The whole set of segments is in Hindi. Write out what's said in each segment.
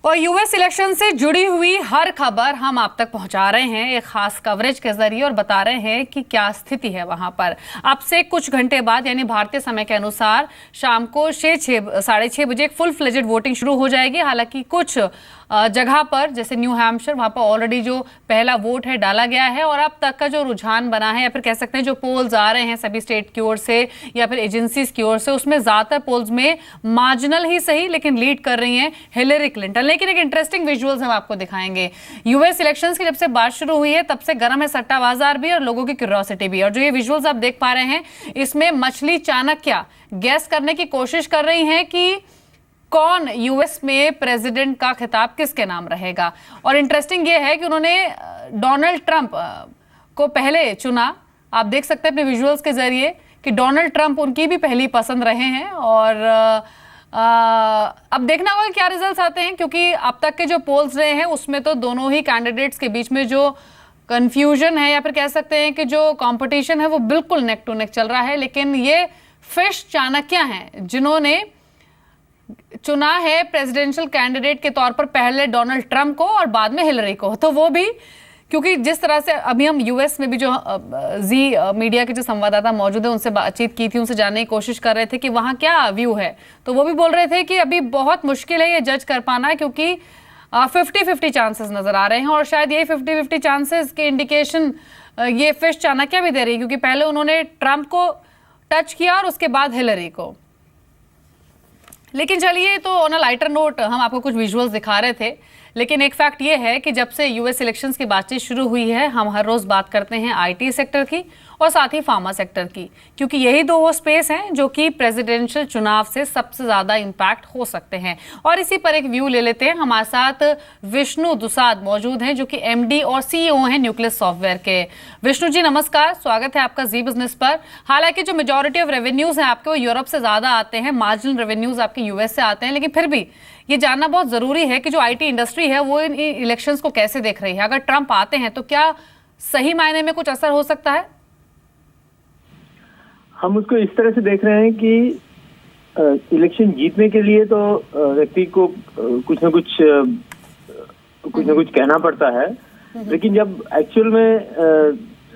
और यूएस इलेक्शन से जुड़ी हुई हर खबर हम आप तक पहुंचा रहे हैं एक खास कवरेज के जरिए और बता रहे हैं कि क्या स्थिति है वहां पर। अब से कुछ घंटे बाद यानी भारतीय समय के अनुसार शाम को साढ़े छह बजे एक फुल फ्लेजेड वोटिंग शुरू हो जाएगी। हालांकि कुछ जगह पर जैसे न्यू हैम्पशायर वहां पर ऑलरेडी जो पहला वोट है डाला गया है और अब तक का जो रुझान बना है या फिर कह सकते हैं जो पोल्स आ रहे हैं सभी स्टेट की ओर से या फिर एजेंसीज की ओर से, उसमें ज्यादातर पोल्स में मार्जिनल ही सही लेकिन लीड कर रही हैं हिलेरी क्लिंटन। लेकिन एक इंटरेस्टिंग विजुअल्स हम आपको दिखाएंगे। यूएस इलेक्शंस की जब से बात शुरू हुई है तब से गर्म है सट्टा बाजार भी और लोगों की क्यूरियोसिटी भी। और जो ये विजुअल्स आप देख पा रहे हैं इसमें मछली चाणक्य गैस करने की कोशिश कर रही हैं कि कौन यूएस में प्रेसिडेंट का खिताब किसके नाम रहेगा। और इंटरेस्टिंग ये है कि उन्होंने डोनाल्ड ट्रंप को पहले चुना। आप देख सकते हैं अपने विजुअल्स के जरिए कि डोनाल्ड ट्रंप उनकी भी पहली पसंद रहे हैं और अब देखना होगा क्या रिजल्ट्स आते हैं, क्योंकि अब तक के जो पोल्स रहे हैं उसमें तो दोनों ही कैंडिडेट्स के बीच में जो कंफ्यूजन है या फिर कह सकते हैं कि जो कंपटीशन है वो बिल्कुल नेक टू नेक चल रहा है। लेकिन ये फिश चाणक्य हैं जिन्होंने चुना है प्रेसिडेंशियल कैंडिडेट के तौर पर पहले डोनाल्ड ट्रंप को और बाद में हिलरी को। तो वो भी क्योंकि जिस तरह से अभी हम यूएस में भी जो जी मीडिया के जो संवाददाता मौजूद है उनसे बातचीत की थी, उनसे जानने की कोशिश कर रहे थे कि वहाँ क्या व्यू है, तो वो भी बोल रहे थे कि अभी बहुत मुश्किल है ये जज कर पाना क्योंकि 50-50 चांसेस नजर आ रहे हैं। और शायद यही 50-50 चांसेस के इंडिकेशन ये फिश चाणक्य भी दे रही है क्योंकि पहले उन्होंने ट्रंप को टच किया और उसके बाद हिलरी को। लेकिन चलिए, तो ऑन अ लाइटर नोट हम आपको कुछ विजुअल्स दिखा रहे थे। लेकिन एक फैक्ट ये है कि जब से यूएस इलेक्शंस की बातचीत शुरू हुई है हम हर रोज बात करते हैं आईटी सेक्टर की और साथ ही फार्मा सेक्टर की, क्योंकि यही दो वो स्पेस हैं जो कि प्रेसिडेंशियल चुनाव से सबसे ज्यादा इंपैक्ट हो सकते हैं। और इसी पर एक व्यू ले लेते हैं। हमारे साथ विष्णु दुसाद मौजूद हैं जो कि एमडी और सीईओ हैं न्यूक्लियस सॉफ्टवेयर के। विष्णु जी नमस्कार, स्वागत है आपका जी बिजनेस पर। हालांकि जो मेजॉरिटी ऑफ रेवेन्यूज हैं आपके वो यूरोप से ज्यादा आते हैं, मार्जिनल रेवेन्यूज आपके यूएस से आते हैं, लेकिन फिर भी ये जानना बहुत जरूरी है कि जो आईटी इंडस्ट्री है वो इन इलेक्शंस को कैसे देख रही है। अगर ट्रंप आते हैं तो क्या सही मायने में कुछ असर हो सकता है? हम उसको इस तरह से देख रहे हैं कि इलेक्शन जीतने के लिए तो व्यक्ति को कुछ न कुछ कहना पड़ता है, लेकिन जब एक्चुअल में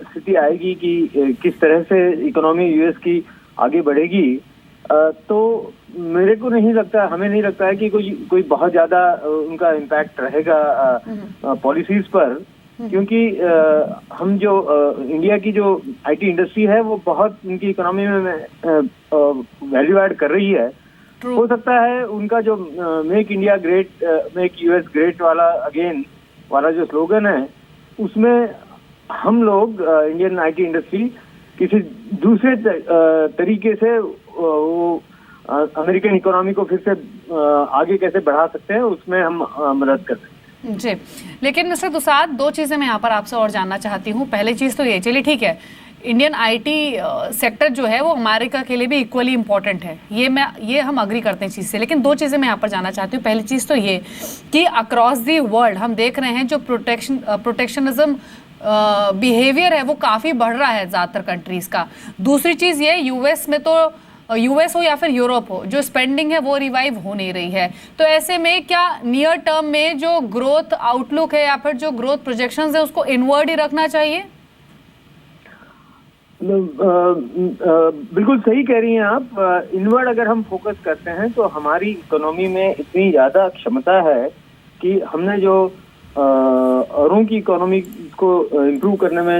स्थिति आएगी कि किस तरह से इकोनॉमी यूएस की आगे बढ़ेगी, तो मेरे को नहीं लगता, हमें नहीं लगता है कि कोई बहुत ज्यादा उनका इम्पैक्ट रहेगा पॉलिसीज पर, क्योंकि हम जो इंडिया की जो आईटी इंडस्ट्री है वो बहुत उनकी इकोनॉमी में वैल्यू ऐड कर रही है। हो सकता है उनका जो make India great make US great वाला अगेन वाला जो स्लोगन है उसमें हम लोग इंडियन आईटी इंडस्ट्री किसी दूसरे तरीके से वो अमेरिकन इकोनॉमी को फिर से आगे कैसे बढ़ा सकते हैं उसमें हम मदद कर सकते हैं जी। लेकिन मिस्टर दुसाद, दो चीजें मैं यहाँ पर आपसे और जानना चाहती हूँ। पहली चीज तो ये, चलिए ठीक है, इंडियन आईटी सेक्टर जो है वो अमेरिका के लिए भी इक्वली इंपॉर्टेंट है, ये हम अग्री करते हैं चीज से। लेकिन दो चीजें मैं यहाँ पर जानना चाहती हूँ। पहली चीज तो ये कि अक्रॉस दी वर्ल्ड हम देख रहे हैं जो प्रोटेक्शनिज्म बिहेवियर है वो काफी बढ़ रहा है ज्यादातर कंट्रीज का। दूसरी चीज ये, यूएस में तो यूएस हो या फिर यूरोप हो, जो स्पेंडिंग है वो रिवाइव हो नहीं रही है। तो ऐसे में क्या नियर टर्म में जो ग्रोथ आउटलुक है या फिर जो ग्रोथ प्रोजेक्शंस है उसको इनवर्ड ही रखना चाहिए? बिल्कुल सही कह रही हैं आप। इनवर्ड अगर हम फोकस करते हैं तो हमारी इकोनॉमी में इतनी ज्यादा क्षमता है कि हमने जो औरों की इकोनॉमी को इम्प्रूव करने में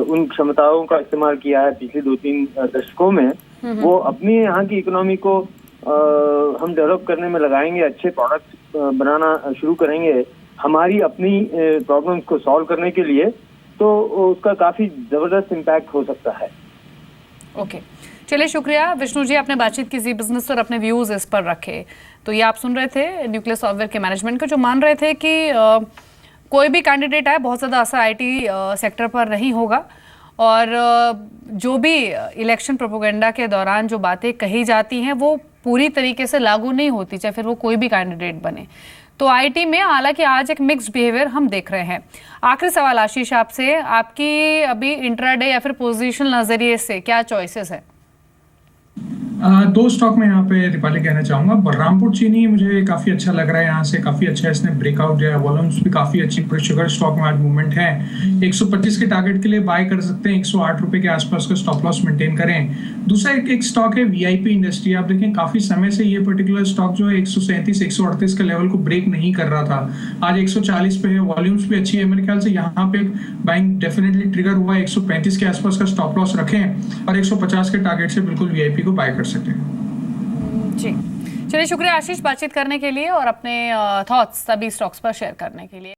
उन क्षमताओं का इस्तेमाल किया है पिछले 2-3 दशकों में, वो अपनी यहाँ की इकोनॉमी को हम डेवलप करने में लगाएंगे, अच्छे प्रोडक्ट्स बनाना शुरू करेंगे हमारी अपनी प्रॉब्लम्स को सॉल्व करने के लिए, तो उसका काफी जबरदस्त इम्पैक्ट हो सकता है। ओके, चलिए शुक्रिया विष्णु जी, आपने बातचीत की जी बिजनेस और अपने व्यूज इस पर रखे। तो ये आप सुन रहे थे न्यूक्लियस सॉफ्टवेयर के मैनेजमेंट को, जो मान रहे थे कि कोई भी कैंडिडेट आए बहुत ज़्यादा असर आईटी सेक्टर पर नहीं होगा और जो भी इलेक्शन प्रोपेगेंडा के दौरान जो बातें कही जाती हैं वो पूरी तरीके से लागू नहीं होती, चाहे फिर वो कोई भी कैंडिडेट बने। तो आईटी में हालांकि आज एक मिक्स्ड बिहेवियर हम देख रहे हैं। आखिरी सवाल आशीष आपसे, आपकी अभी इंट्राडे या फिर पोजिशनल नजरिए से क्या चॉइसेस है? दो स्टॉक में यहाँ पे दीपाली कहना चाहूंगा। बलरामपुर चीनी मुझे काफी अच्छा लग रहा है, यहाँ से काफी अच्छा इसने ब्रेकआउट दिया है, वॉल्यूम्स भी काफी अच्छी, शुगर स्टॉक में आज मूवमेंट है। 125 के टारगेट के लिए बाय कर सकते हैं, 108 रुपए के आसपास का स्टॉप लॉस मेंटेन करें। दूसरा एक स्टॉक है वीआईपी इंडस्ट्री। आप देखें काफी समय से ये पर्टिकुलर स्टॉक जो है 137 138 के लेवल को ब्रेक नहीं कर रहा था, आज 140 पे है, वॉल्यूम्स भी अच्छी है। मेरे ख्याल से यहाँ पे बाइंग डेफिनेटली ट्रिगर हुआ है। 135 के आसपास का स्टॉप लॉस रखें और 150 के टारगेट से बिल्कुल वीआईपी को बाय कर सकते हैं। जी चलिए, शुक्रिया आशीष बातचीत करने के लिए और अपने थॉट्स सभी स्टॉक्स पर शेयर करने के लिए।